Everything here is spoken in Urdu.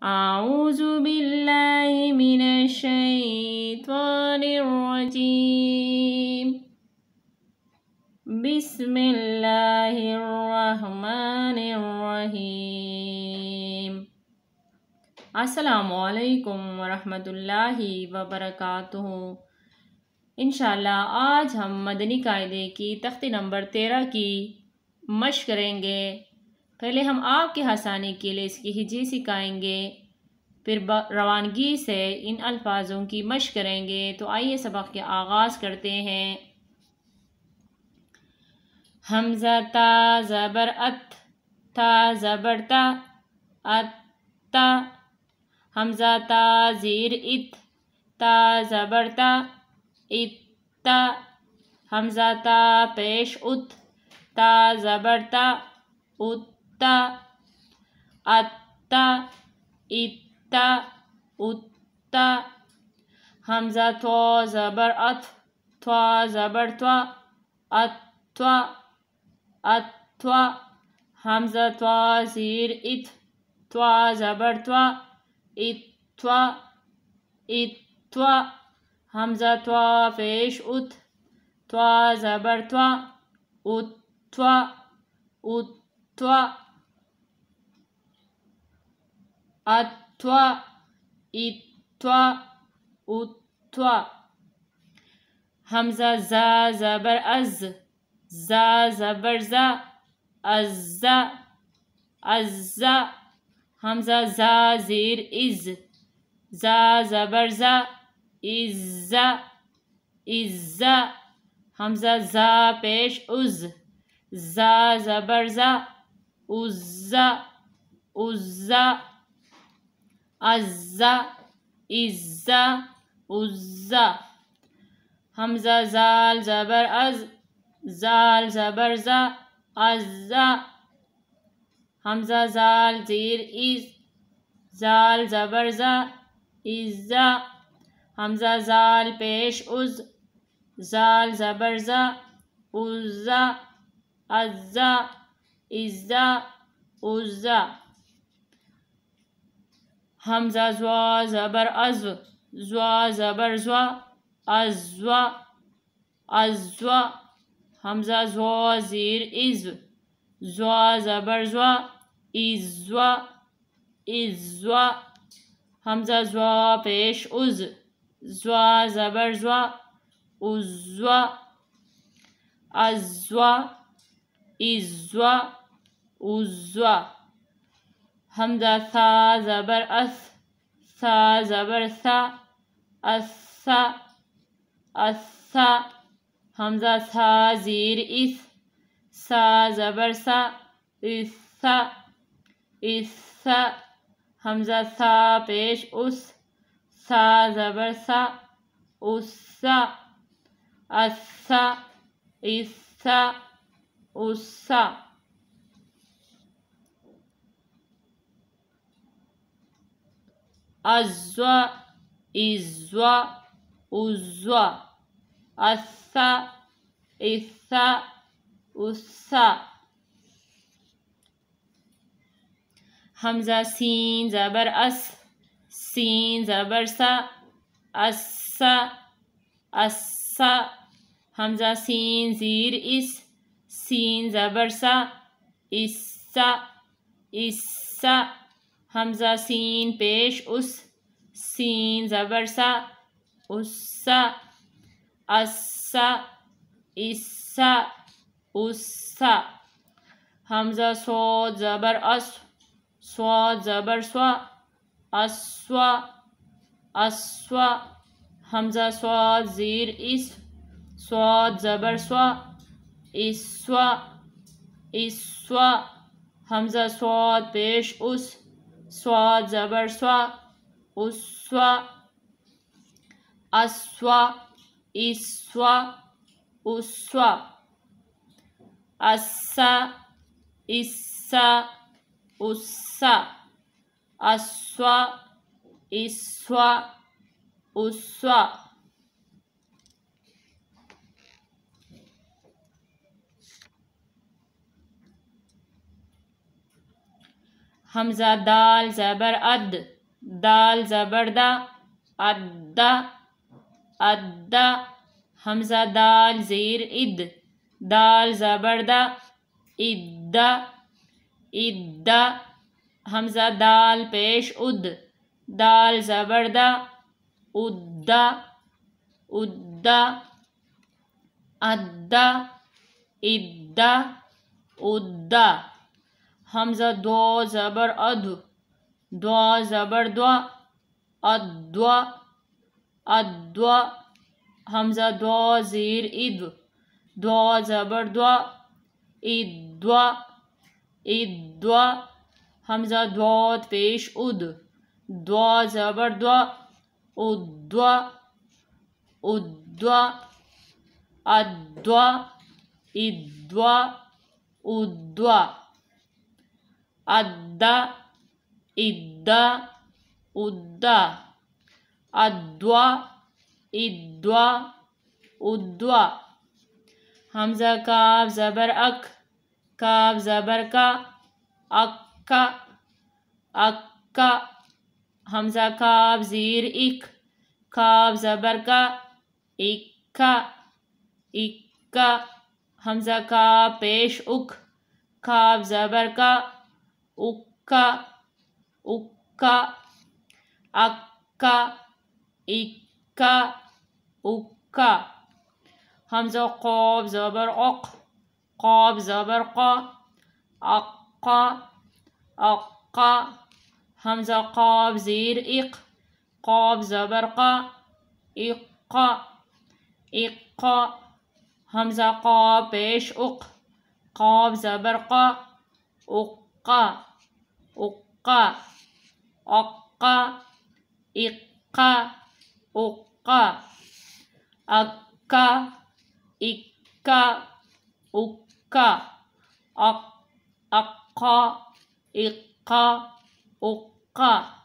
أعوذ بالله من الشيطان الرجيم بسم الله الرحمن الرحیم۔ السلام علیکم ورحمۃ اللہ وبرکاتہ۔ انشاءاللہ آج ہم مدنی قاعدے کی تختی نمبر 13 کی مشق کریں گے۔ پہلے ہم آپ کے آسانی کے لیے اس کی ہجی سکھائیں گے، پھر روانگی سے ان الفاظوں کی مشق کریں گے۔ تو آئیے سبق کے آغاز کرتے ہیں۔ حمزہ تا زبر ات، تا زبر تا، ات تا۔ حمزہ تا زیر ات، تا زبر تا، ات تا۔ حمزہ تا پیش ات، تا زبر تا، ات تا۔ ات تا، ات تا، ات تا۔ حمزہ توا زبر ات، توا زبر توا، ات توا، ات توا۔ حمزہ توا زیر ات، توا زبر توا، ات توا، ات توا۔ حمزہ توا پیش ات، توا زبر توا، ات توا، ات توا۔ ات توا، ات توا، ات توا۔ حمزہ زا زبر از، زا زبر زا، ازا، ازا۔ حمزہ زا زیر از، زا زبر زا، ازا، ازا۔ حمزہ زا پیش از، زا زبر زا، عزا، عزا۔ عزا، عزا، عزا۔ حمزہ زال زبر از، زال زبر زا، عزا۔ حمزہ زال زیر از، زال زبر زا، عزا۔ حمزہ زال پیش از، زال زبر زا، عزا، عزا، عزا، عزا۔ حمزہ زوا زبر از، زوا زبر زوا، ازوا، ازوا۔ حمزہ زوا زیر از، زوا زبر زوا، ازوا، ازوا۔ حمزہ زوا پیش از، زوا زبر زوا، عزوا، عزوا، عزوا، عزوا۔ حمزہ ثا زبر اث، ثا زبر ثا، اثا، اثا۔ حمزہ ثا زیر اث، ثا زبر ثا، اثا، اثا۔ حمزہ ثا پیش اس، ثا زبر ثا، اسا، اثا، اثا، اسا۔ ازوا، ازوا، عزوا، اثا، اثا، اسا۔ حمزہ سین زبر اس، سین زبر سا، اسا، اسا۔ حمزہ سین زیر اس، سین زبر سا، اسا، اسا۔ حمزہ سین پیش اس، سین زبر سا، اسا، اسا، اسا، اسا۔ حمزہ صاد زبر اس، صاد زبر سوا، اسوا، اسوا۔ حمزہ صاد زیر اس، صاد زبر سوا، اسوا، اسوا۔ حمزہ صاد پیش اس، صاد زبر سوا، اسوا، اسوا، اسوا، اسوا۔ اسا، اسا، اسا۔ اسوا، اسوا، اسوا۔ حمزہ دال زبر اد، دال زبر دا، اد، اد، حمزہ دال زیر اد، دال زبر دا، اد، اد، حمزہ دال پیش اد، دال زبر دا، اد، اد، اد، اد، اد، حمزہ دو زبر اد، دو زبر دو، ادو، ادو، حمزہ دو زیر اد، دو زبر دو، ادو، ادو، حمزہ دود پیش اد، دو زبر دو، ادو، ادو، ادو، ادو، ادو، اد، اد، اد، ادو، ادو، ادو، حمزہ کاف زبر اک، کاف زبر کا، اکا، اکا، حمزہ کاف زیر اک، کاف زبر کا، اکا، اکا، حمزہ کاف پیش اک، کاف زبر کا، اکا، اکا، اکا، اکا، اکا، حمزہ قاف زبر اق، قاف زبر قا، اقا، اقا، حمزہ قاف زیر اق، قاف زبر قا، اقا، اقا، حمزہ قاف پیش اق، قاف زبر قا، اقا، اقا، اقا، اقا، اقا، اکا، اکا، اکا، اقا، اقا، اقا.